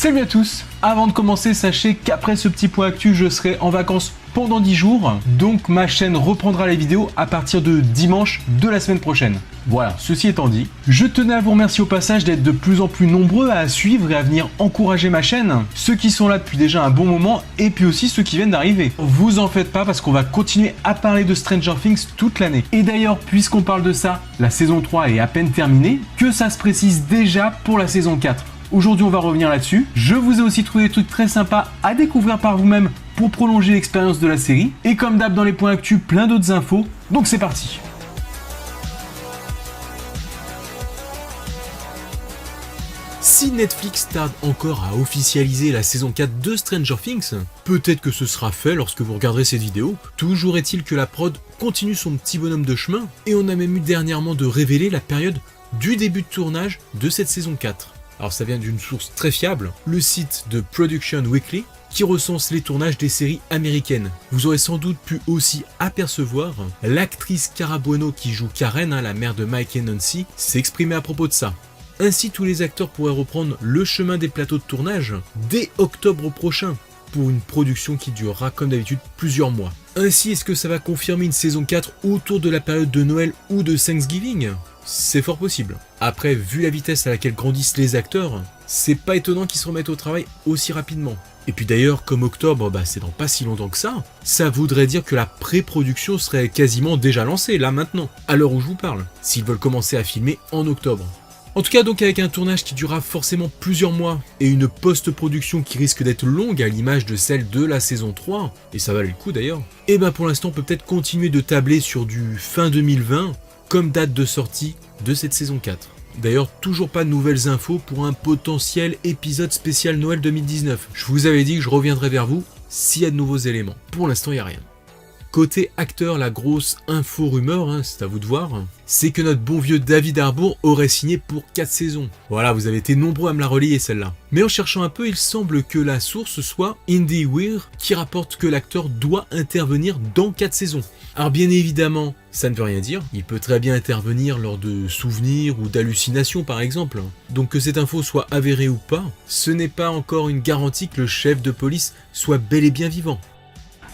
Salut à tous. Avant de commencer, sachez qu'après ce petit point actu, je serai en vacances pendant 10 jours. Donc ma chaîne reprendra les vidéos à partir de dimanche de la semaine prochaine. Voilà, ceci étant dit, je tenais à vous remercier au passage d'être de plus en plus nombreux à suivre et à venir encourager ma chaîne. Ceux qui sont là depuis déjà un bon moment et puis aussi ceux qui viennent d'arriver. Vous en faites pas parce qu'on va continuer à parler de Stranger Things toute l'année. Et d'ailleurs, puisqu'on parle de ça, la saison 3 est à peine terminée, que ça se précise déjà pour la saison 4. Aujourd'hui, on va revenir là-dessus. Je vous ai aussi trouvé des trucs très sympas à découvrir par vous-même pour prolonger l'expérience de la série. Et comme d'hab dans les points actus, plein d'autres infos. Donc c'est parti. Si Netflix tarde encore à officialiser la saison 4 de Stranger Things, peut-être que ce sera fait lorsque vous regarderez cette vidéo. Toujours est-il que la prod continue son petit bonhomme de chemin et on a même eu dernièrement de révéler la période du début de tournage de cette saison 4. Alors ça vient d'une source très fiable, le site de Production Weekly, qui recense les tournages des séries américaines. Vous aurez sans doute pu aussi apercevoir l'actrice Cara Buono qui joue Karen, la mère de Mike et Nancy, s'exprimer à propos de ça. Ainsi, tous les acteurs pourraient reprendre le chemin des plateaux de tournage dès octobre prochain, pour une production qui durera comme d'habitude plusieurs mois. Ainsi, est-ce que ça va confirmer une saison 4 autour de la période de Noël ou de Thanksgiving ? C'est fort possible. Après, vu la vitesse à laquelle grandissent les acteurs, c'est pas étonnant qu'ils se remettent au travail aussi rapidement. Et puis d'ailleurs, comme octobre, c'est dans pas si longtemps que ça voudrait dire que la pré-production serait quasiment déjà lancée, là maintenant, à l'heure où je vous parle, s'ils veulent commencer à filmer en octobre. En tout cas, donc avec un tournage qui durera forcément plusieurs mois et une post-production qui risque d'être longue à l'image de celle de la saison 3, et ça valait le coup d'ailleurs, et pour l'instant on peut peut-être continuer de tabler sur du fin 2020 comme date de sortie de cette saison 4. D'ailleurs, toujours pas de nouvelles infos pour un potentiel épisode spécial Noël 2019. Je vous avais dit que je reviendrai vers vous s'il y a de nouveaux éléments. Pour l'instant, il n'y a rien. Côté acteur, la grosse info-rumeur, c'est à vous de voir, c'est que notre bon vieux David Harbour aurait signé pour 4 saisons. Voilà, vous avez été nombreux à me la relayer celle-là. Mais en cherchant un peu, il semble que la source soit IndieWire qui rapporte que l'acteur doit intervenir dans 4 saisons. Alors bien évidemment, ça ne veut rien dire, il peut très bien intervenir lors de souvenirs ou d'hallucinations par exemple. Donc que cette info soit avérée ou pas, ce n'est pas encore une garantie que le chef de police soit bel et bien vivant.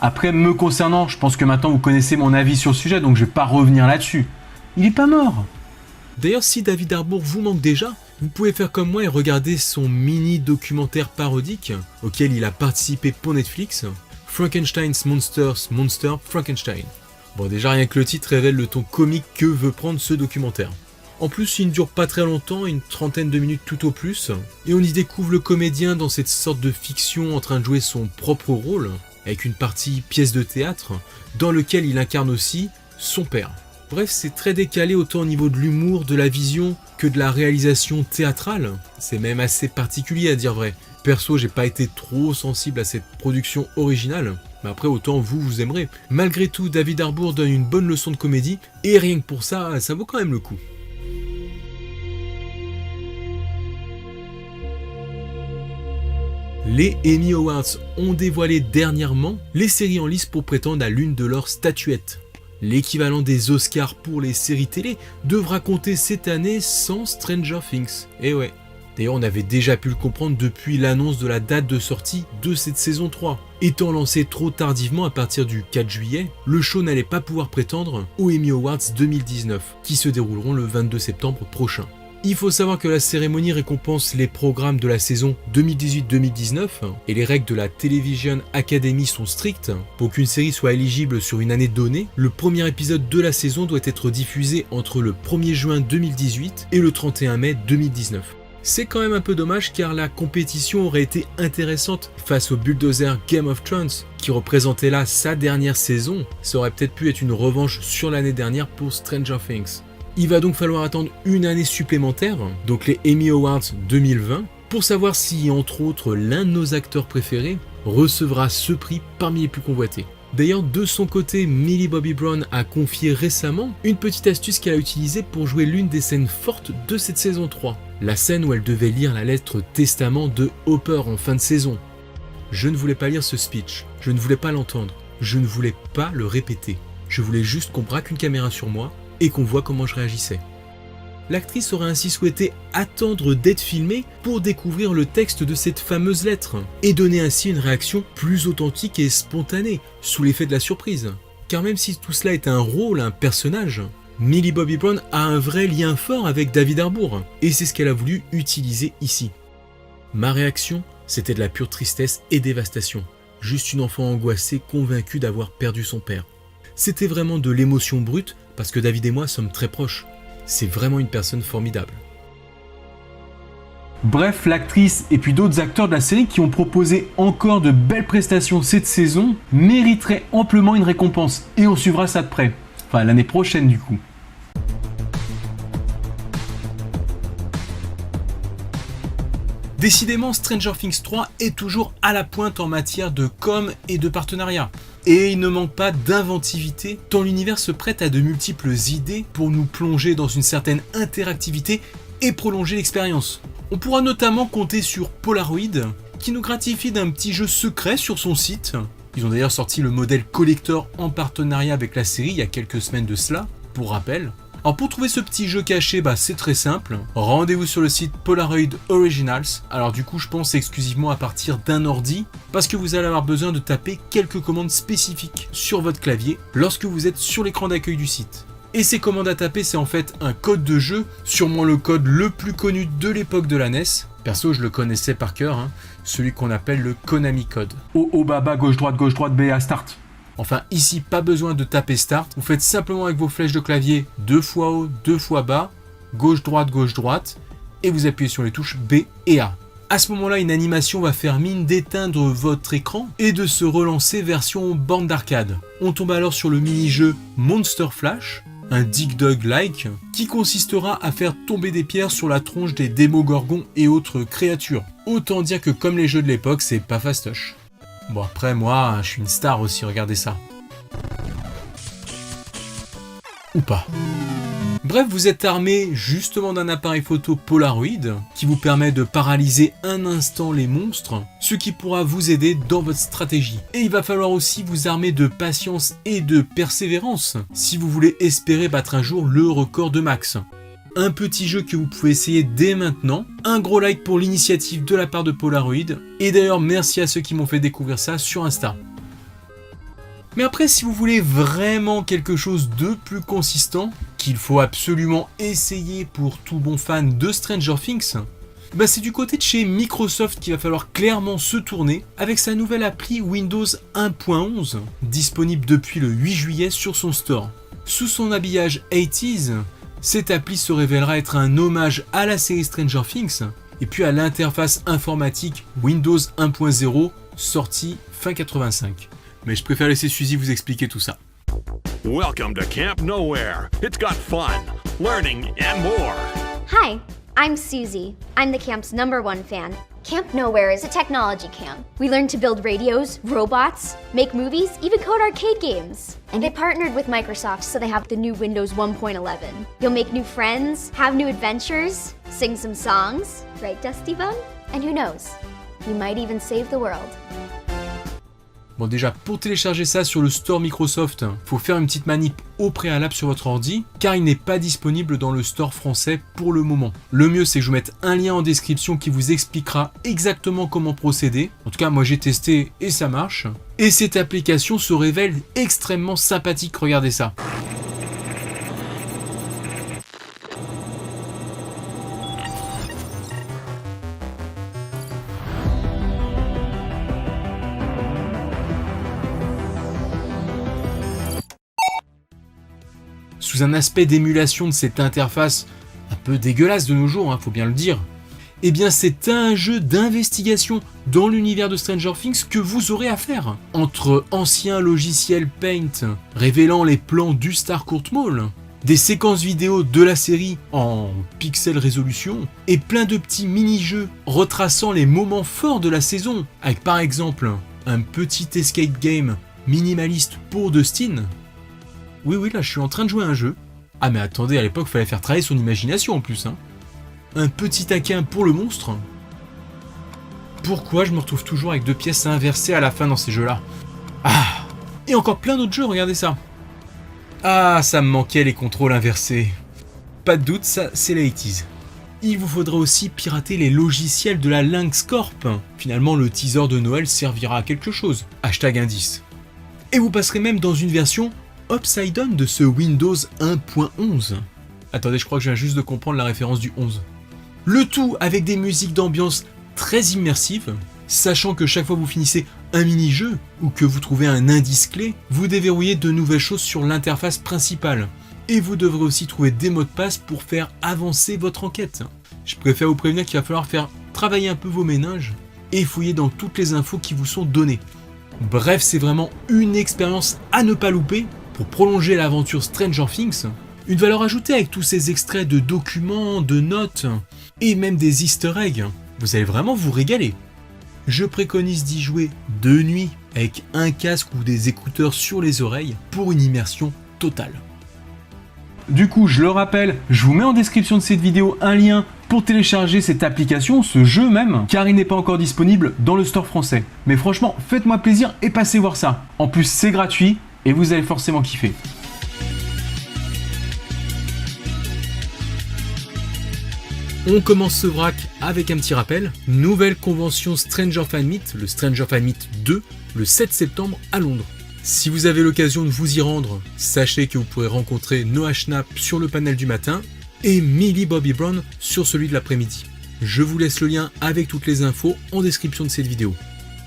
Après, me concernant, je pense que maintenant vous connaissez mon avis sur le sujet, donc je vais pas revenir là-dessus. Il est pas mort. D'ailleurs, si David Harbour vous manque déjà, vous pouvez faire comme moi et regarder son mini documentaire parodique auquel il a participé pour Netflix, Frankenstein's Monsters, Monster Frankenstein. Bon, déjà rien que le titre révèle le ton comique que veut prendre ce documentaire. En plus, il ne dure pas très longtemps, une trentaine de minutes tout au plus, et on y découvre le comédien dans cette sorte de fiction en train de jouer son propre rôle, avec une partie pièce de théâtre, dans lequel il incarne aussi son père. Bref, c'est très décalé autant au niveau de l'humour, de la vision, que de la réalisation théâtrale. C'est même assez particulier à dire vrai. Perso, j'ai pas été trop sensible à cette production originale, mais après autant vous aimerez. Malgré tout, David Harbour donne une bonne leçon de comédie, et rien que pour ça, ça vaut quand même le coup. Les Emmy Awards ont dévoilé dernièrement les séries en lice pour prétendre à l'une de leurs statuettes. L'équivalent des Oscars pour les séries télé devra compter cette année sans Stranger Things. Et ouais. D'ailleurs, on avait déjà pu le comprendre depuis l'annonce de la date de sortie de cette saison 3. Étant lancé trop tardivement à partir du 4 juillet, le show n'allait pas pouvoir prétendre aux Emmy Awards 2019, qui se dérouleront le 22 septembre prochain. Il faut savoir que la cérémonie récompense les programmes de la saison 2018-2019 et les règles de la Television Academy sont strictes. Pour qu'une série soit éligible sur une année donnée, le premier épisode de la saison doit être diffusé entre le 1er juin 2018 et le 31 mai 2019. C'est quand même un peu dommage car la compétition aurait été intéressante face au bulldozer Game of Thrones qui représentait là sa dernière saison. Ça aurait peut-être pu être une revanche sur l'année dernière pour Stranger Things. Il va donc falloir attendre une année supplémentaire, donc les Emmy Awards 2020, pour savoir si, entre autres, l'un de nos acteurs préférés recevra ce prix parmi les plus convoités. D'ailleurs, de son côté, Millie Bobby Brown a confié récemment une petite astuce qu'elle a utilisée pour jouer l'une des scènes fortes de cette saison 3. La scène où elle devait lire la lettre testament de Hopper en fin de saison. Je ne voulais pas lire ce speech, je ne voulais pas l'entendre, je ne voulais pas le répéter. Je voulais juste qu'on braque une caméra sur moi et qu'on voit comment je réagissais. L'actrice aurait ainsi souhaité attendre d'être filmée pour découvrir le texte de cette fameuse lettre, et donner ainsi une réaction plus authentique et spontanée, sous l'effet de la surprise. Car même si tout cela est un rôle, un personnage, Millie Bobby Brown a un vrai lien fort avec David Harbour, et c'est ce qu'elle a voulu utiliser ici. Ma réaction, c'était de la pure tristesse et dévastation. Juste une enfant angoissée, convaincue d'avoir perdu son père. C'était vraiment de l'émotion brute, parce que David et moi sommes très proches. C'est vraiment une personne formidable. Bref, l'actrice et puis d'autres acteurs de la série qui ont proposé encore de belles prestations cette saison mériteraient amplement une récompense, et on suivra ça de près. Enfin, l'année prochaine du coup. Décidément, Stranger Things 3 est toujours à la pointe en matière de com et de partenariat. Et il ne manque pas d'inventivité, tant l'univers se prête à de multiples idées pour nous plonger dans une certaine interactivité et prolonger l'expérience. On pourra notamment compter sur Polaroid, qui nous gratifie d'un petit jeu secret sur son site. Ils ont d'ailleurs sorti le modèle collector en partenariat avec la série il y a quelques semaines de cela, pour rappel. Alors pour trouver ce petit jeu caché, c'est très simple. Rendez-vous sur le site Polaroid Originals. Alors du coup, je pense exclusivement à partir d'un ordi, parce que vous allez avoir besoin de taper quelques commandes spécifiques sur votre clavier lorsque vous êtes sur l'écran d'accueil du site. Et ces commandes à taper, c'est en fait un code de jeu, sûrement le code le plus connu de l'époque de la NES. Perso, je le connaissais par cœur, celui qu'on appelle le Konami Code. Oh baba, gauche droite, B à start. Enfin, ici, pas besoin de taper Start, vous faites simplement avec vos flèches de clavier 2 fois haut, 2 fois bas, gauche droite, et vous appuyez sur les touches B et A. À ce moment-là, une animation va faire mine d'éteindre votre écran et de se relancer version borne d'arcade. On tombe alors sur le mini-jeu Monster Flash, un Dig Dug-like, qui consistera à faire tomber des pierres sur la tronche des démogorgons et autres créatures. Autant dire que comme les jeux de l'époque, c'est pas fastoche. Bon après moi, je suis une star aussi, regardez ça. Ou pas. Bref, vous êtes armé justement d'un appareil photo Polaroid qui vous permet de paralyser un instant les monstres, ce qui pourra vous aider dans votre stratégie. Et il va falloir aussi vous armer de patience et de persévérance si vous voulez espérer battre un jour le record de max. Un petit jeu que vous pouvez essayer dès maintenant. Un gros like pour l'initiative de la part de Polaroid. Et d'ailleurs, merci à ceux qui m'ont fait découvrir ça sur Insta. Mais après, si vous voulez vraiment quelque chose de plus consistant, qu'il faut absolument essayer pour tout bon fan de Stranger Things, c'est du côté de chez Microsoft qu'il va falloir clairement se tourner avec sa nouvelle appli Windows 1.11, disponible depuis le 8 juillet sur son store. Sous son habillage 80s, cette appli se révélera être un hommage à la série Stranger Things et puis à l'interface informatique Windows 1.0 sortie fin 85. Mais je préfère laisser Suzy vous expliquer tout ça. Welcome to Camp Nowhere. It's got fun, learning, and more. Hi, I'm Susie. I'm the camp's #1 fan. Camp Nowhere is a technology camp. We learn to build radios, robots, make movies, even code arcade games. And they partnered with Microsoft, so they have the new Windows 1.11. You'll make new friends, have new adventures, sing some songs, right, Dusty Bun? And who knows, you might even save the world. Bon déjà, pour télécharger ça sur le store Microsoft, faut faire une petite manip au préalable sur votre ordi, car il n'est pas disponible dans le store français pour le moment. Le mieux c'est que je vous mette un lien en description qui vous expliquera exactement comment procéder. En tout cas, moi j'ai testé et ça marche. Et cette application se révèle extrêmement sympathique, regardez ça. Sous un aspect d'émulation de cette interface un peu dégueulasse de nos jours, faut bien le dire, eh bien c'est un jeu d'investigation dans l'univers de Stranger Things que vous aurez à faire. Entre anciens logiciels Paint révélant les plans du Starcourt Mall, des séquences vidéo de la série en pixel résolution et plein de petits mini-jeux retraçant les moments forts de la saison, avec par exemple un petit escape game minimaliste pour Dustin. Oui, là, je suis en train de jouer à un jeu. Ah, mais attendez, à l'époque, il fallait faire travailler son imagination en plus. Un petit taquin pour le monstre. Pourquoi je me retrouve toujours avec 2 pièces inversées à la fin dans ces jeux-là? Ah! Et encore plein d'autres jeux, regardez ça. Ah, ça me manquait les contrôles inversés. pas de doute, ça c'est les 80s. Il vous faudra aussi pirater les logiciels de la Lynx Corp. Finalement, le teaser de Noël servira à quelque chose. Hashtag indice. Et vous passerez même dans une version upside down de ce Windows 1.11. Attendez, je crois que je viens juste de comprendre la référence du 11. Le tout avec des musiques d'ambiance très immersives, sachant que chaque fois que vous finissez un mini-jeu ou que vous trouvez un indice clé, vous déverrouillez de nouvelles choses sur l'interface principale. Et vous devrez aussi trouver des mots de passe pour faire avancer votre enquête. Je préfère vous prévenir qu'il va falloir faire travailler un peu vos méninges et fouiller dans toutes les infos qui vous sont données. Bref, c'est vraiment une expérience à ne pas louper pour prolonger l'aventure Stranger Things. Une valeur ajoutée avec tous ces extraits de documents, de notes et même des easter eggs. Vous allez vraiment vous régaler. Je préconise d'y jouer de nuit avec un casque ou des écouteurs sur les oreilles pour une immersion totale. Du coup, je le rappelle, je vous mets en description de cette vidéo un lien pour télécharger cette application, ce jeu même, car il n'est pas encore disponible dans le store français. Mais franchement, faites-moi plaisir et passez voir ça. En plus, c'est gratuit et vous allez forcément kiffer. On commence ce vrac avec un petit rappel. Nouvelle convention Stranger Fan Meet, le Stranger Fan Meet 2, le 7 septembre à Londres. Si vous avez l'occasion de vous y rendre, sachez que vous pourrez rencontrer Noah Schnapp sur le panel du matin et Millie Bobby Brown sur celui de l'après-midi. Je vous laisse le lien avec toutes les infos en description de cette vidéo.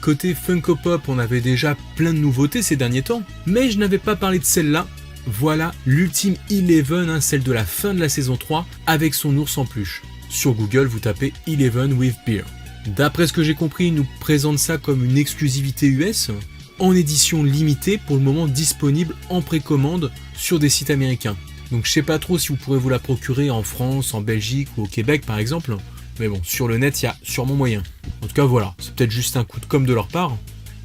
Côté Funko Pop, on avait déjà plein de nouveautés ces derniers temps, mais je n'avais pas parlé de celle-là. Voilà l'Ultime Eleven, celle de la fin de la saison 3, avec son ours en peluche. Sur Google, vous tapez Eleven with Beer. D'après ce que j'ai compris, ils nous présentent ça comme une exclusivité US, en édition limitée, pour le moment disponible en précommande sur des sites américains. Donc je sais pas trop si vous pourrez vous la procurer en France, en Belgique ou au Québec par exemple, mais bon, sur le net il y a sûrement moyen. En tout cas voilà, c'est peut-être juste un coup de com' de leur part.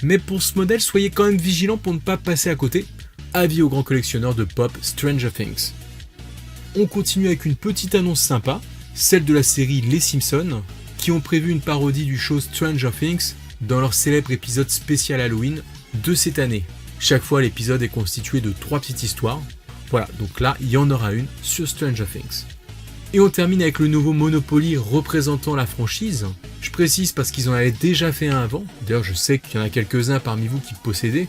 Mais pour ce modèle, soyez quand même vigilants pour ne pas passer à côté. Avis aux grands collectionneurs de pop Stranger Things. On continue avec une petite annonce sympa, celle de la série Les Simpsons, qui ont prévu une parodie du show Stranger Things dans leur célèbre épisode spécial Halloween de cette année. Chaque fois, l'épisode est constitué de 3 petites histoires. Voilà, donc là, il y en aura une sur Stranger Things. Et on termine avec le nouveau Monopoly représentant la franchise. Je précise parce qu'ils en avaient déjà fait un avant. D'ailleurs, je sais qu'il y en a quelques-uns parmi vous qui le possédaient.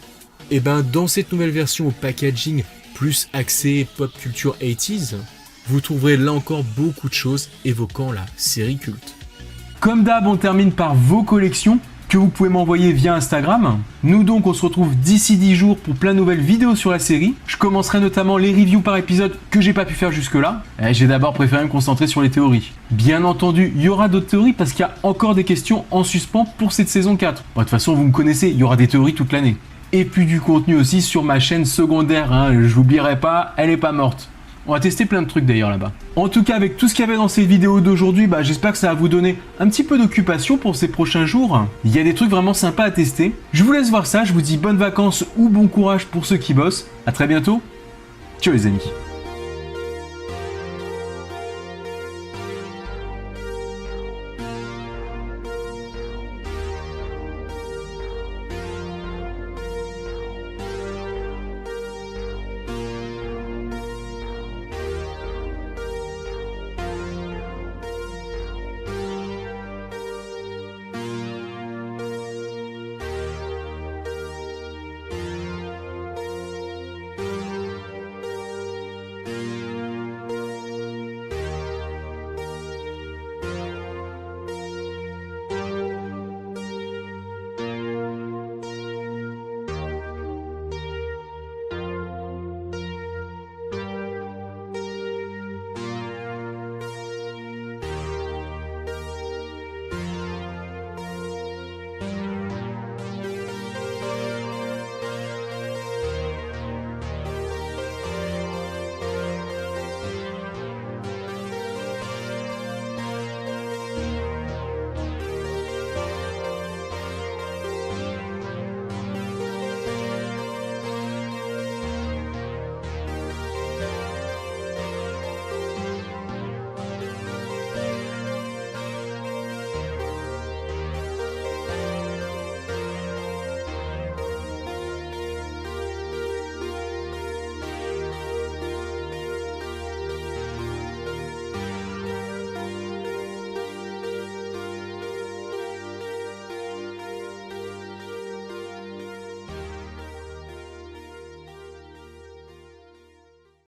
Et ben, dans cette nouvelle version au packaging plus axé pop culture 80s, vous trouverez là encore beaucoup de choses évoquant la série culte. Comme d'hab, on termine par vos collections que vous pouvez m'envoyer via Instagram. Nous donc, on se retrouve d'ici 10 jours pour plein de nouvelles vidéos sur la série. Je commencerai notamment les reviews par épisode que j'ai pas pu faire jusque-là. J'ai d'abord préféré me concentrer sur les théories. Bien entendu, il y aura d'autres théories parce qu'il y a encore des questions en suspens pour cette saison 4. Bon, de toute façon, vous me connaissez, il y aura des théories toute l'année. Et puis du contenu aussi sur ma chaîne secondaire, je l'oublierai pas, elle est pas morte. On va tester plein de trucs d'ailleurs là-bas. En tout cas, avec tout ce qu'il y avait dans cette vidéo d'aujourd'hui, j'espère que ça va vous donner un petit peu d'occupation pour ces prochains jours. Il y a des trucs vraiment sympas à tester. Je vous laisse voir ça, je vous dis bonnes vacances ou bon courage pour ceux qui bossent. À très bientôt. Ciao les amis.